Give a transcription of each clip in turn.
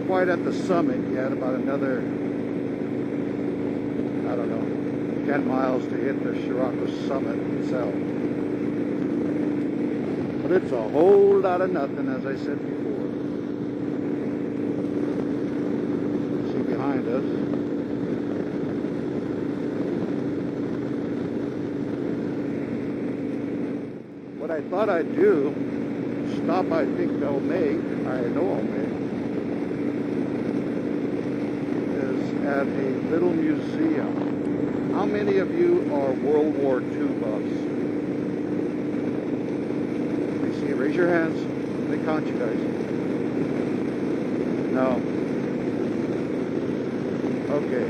quite at the summit yet, about another, I don't know, 10 miles to hit the Shirako summit itself. But it's a whole lot of nothing, as I said before. See behind us. What I thought I'd do, stop I think I'll make, I know I'll make, is at a little museum. How many of you are World War II buffs? Let me see, raise your hands. Let me count you guys. No. Okay.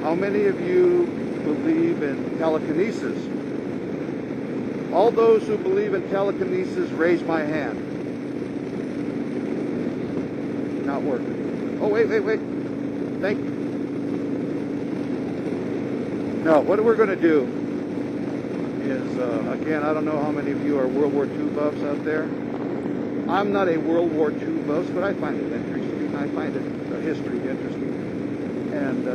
How many of you believe in telekinesis? All those who believe in telekinesis, raise my hand. Not working. Oh, wait. Thank you. No, what we're going to do is, again, I don't know how many of you are World War II buffs out there. I'm not a World War II buff, but I find it interesting. I find the history interesting. And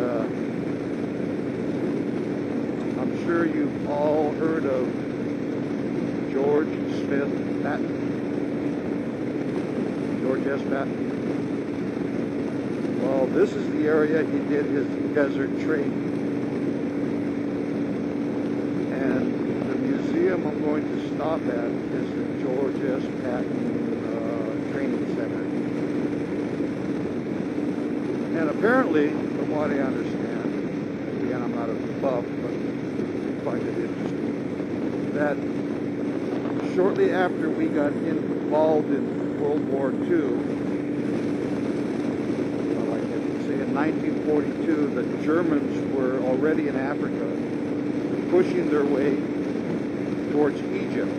I'm sure you've all heard of George Smith Patton. George S. Patton. Well, this is the area he did his desert training. And the museum I'm going to stop at is the George S. Patton Training Center. And apparently, from what I understand, again, I'm not a buff, but I find it interesting, that shortly after we got involved in World War II, like I say in 1942, the Germans were already in Africa, pushing their way towards Egypt,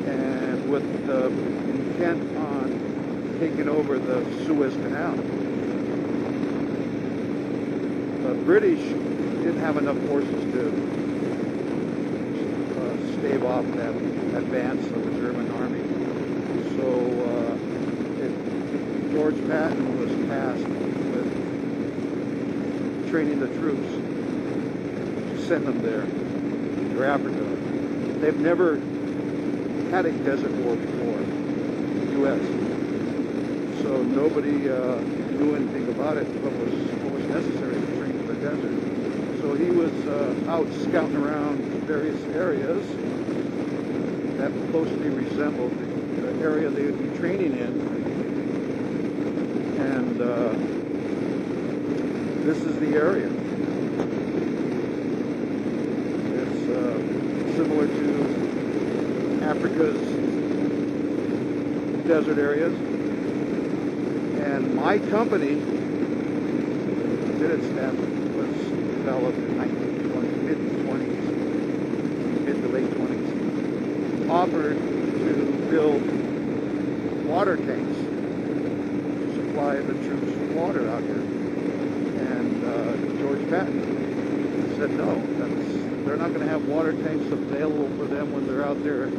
and with the intent on taking over the Suez Canal. The British didn't have enough forces to stave off that advance of the German army. So George Patton was tasked with training the troops to send them there to Africa. They've never had a desert war before in the U.S. So nobody knew anything about it, what was necessary to train for the desert. So he was out scouting around various areas that closely resembled the area they would be training in. And this is the area. It's similar to Africa's desert areas. And my company, Minutestamp, was developed in 1920s, mid to late 20s. Offered to build water tanks to supply the troops with water out here. And George Patton said no, they're not going to have water tanks available for them when they're out there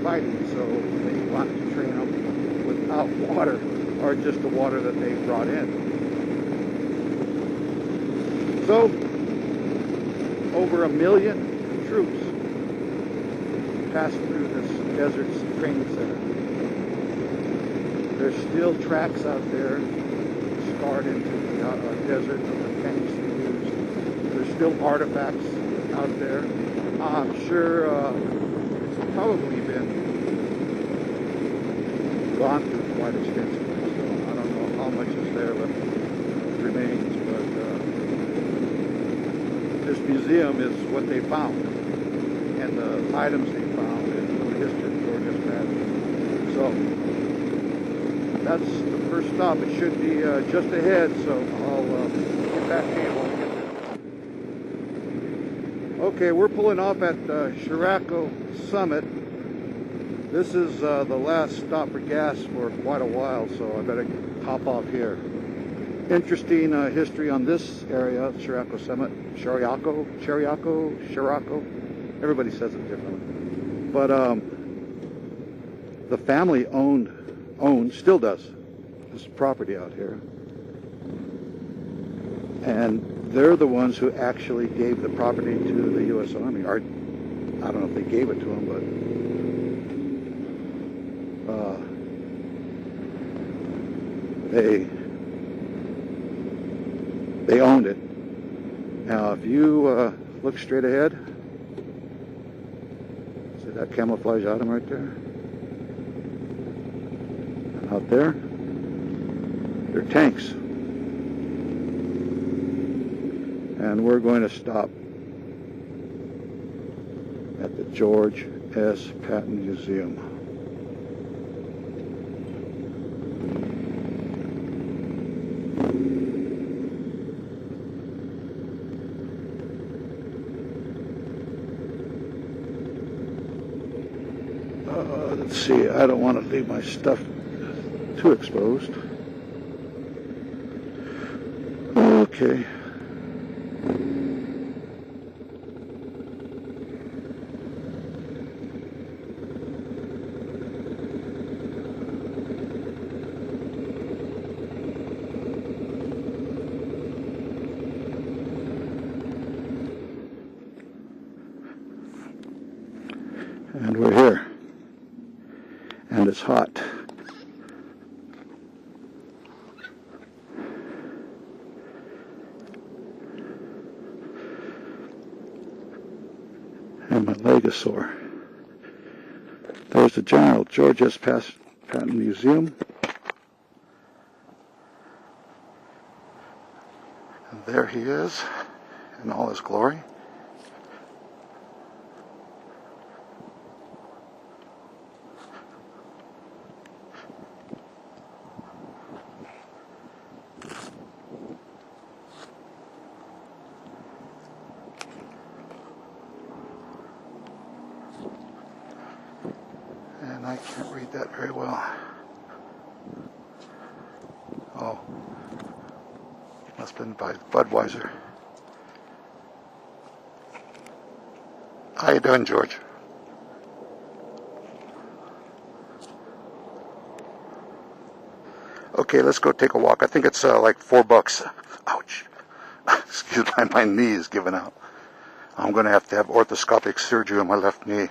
fighting, so they wanted to train them without water, or just the water that they brought in. So, over 1 million troops passed through this desert training center. There's still tracks out there scarred into the desert of the tanks they used. There's still artifacts out there. I'm sure it's probably been gone through quite extensively, so I don't know how much is there left remains, but this museum is what they found, and the items they found in the history of George S. Patton. So that's the first stop. It should be just ahead, so I'll get back to you when we get there. Okay, we're pulling off at Shirako Summit. This is the last stop for gas for quite a while, so I better hop off here. Interesting history on this area, Shirako Summit. Shirako. Everybody says it differently. But the family owned, still does. There's property out here. And they're the ones who actually gave the property to the U.S. Army. Or, I don't know if they gave it to them, but they owned it. Now, if you look straight ahead, see that camouflage item right there? And out there, they're tanks. And we're going to stop at the George S. Patton Museum. Let's see, I don't want to leave my stuff too exposed. Okay. And we're here. And it's hot. And my leg is sore. There's the General George S. Patton Museum. And there he is in all his glory. And I can't read that very well. Oh, must have been by Budweiser. How you doing, George? Okay, let's go take a walk. I think it's like $4. Ouch. Excuse my knee is giving out. I'm going to have orthoscopic surgery on my left knee.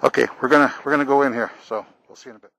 Okay, we're gonna go in here, so we'll see you in a bit.